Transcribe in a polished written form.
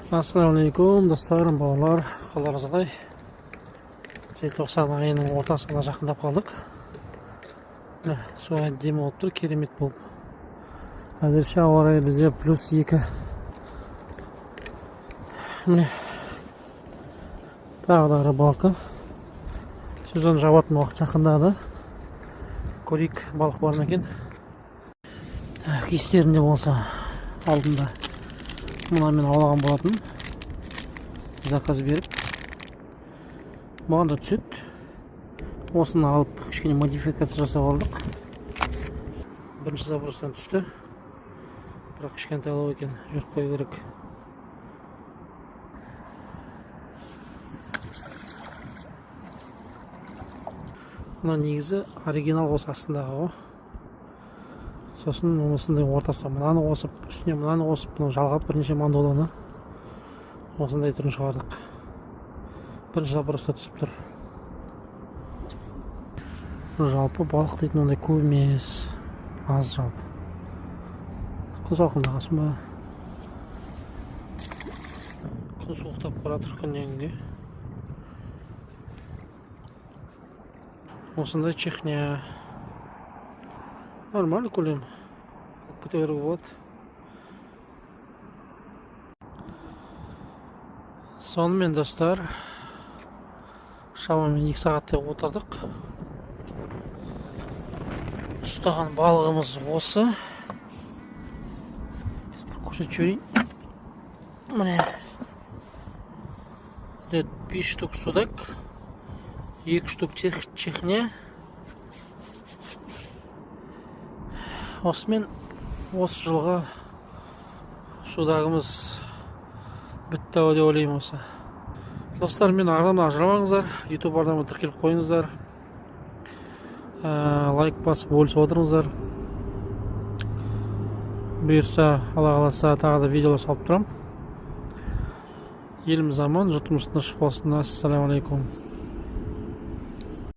Assalomu alaykum do'stlarim, bolalar, xabaringiz qalay? Желтоқсан айының ортасына жақындап қалдық. Міне, су әдемі болып тұр, керемет болып. Әзірше ауа райы бізде +2. Міне, тағы да рыбалка. Сезон жабатын уақыт жақындады. Көрейік, балық бар ма екен. Кестерінде болса алдында мына мен аулаған болатын. Заказ беріп, маған да түседі. Осыны алып кішкене модификация жасап алдық. Бірінші забростан түсті. Бірақ кішкентайлау екен, жүріп қою керек. Мына негізі оригинал осы астындағы ғой. Сосын осындай ортасына мынаны қосып, үстіне мынаны қосып, мынау жалғап бірнеше мандоланы осындай түрін шығардық. Бірінші заброста түсіп тұр. Жалпы балық дейтін ондай көп емес, аз жалпы. Күн салқындағасын ба? Күн суықтап баратыр күннен күнге. Осындай чехня. Нормально көлем. Көтеруге болады. Сонымен достар, шамамен 2 сағаттай отырдық. Ұстаған балығымыз осы. Көрсетіп жіберейін. Міне. 5 штук судак, 2 штук чехня. Осымен осы жылға судағымыз бітті деп ойлаймын осы. Достар, мен арнамнан ажырамаңыздар, YouTube арнама тіркеліп қойыңыздар. Лайк басып бөлісіп отырыңыздар. Бұйырса, Алла қаласа тағы да видеолар салып тұрам. Еліміз аман, жұртымыз тыныш болсын. Ассаламу алейкум.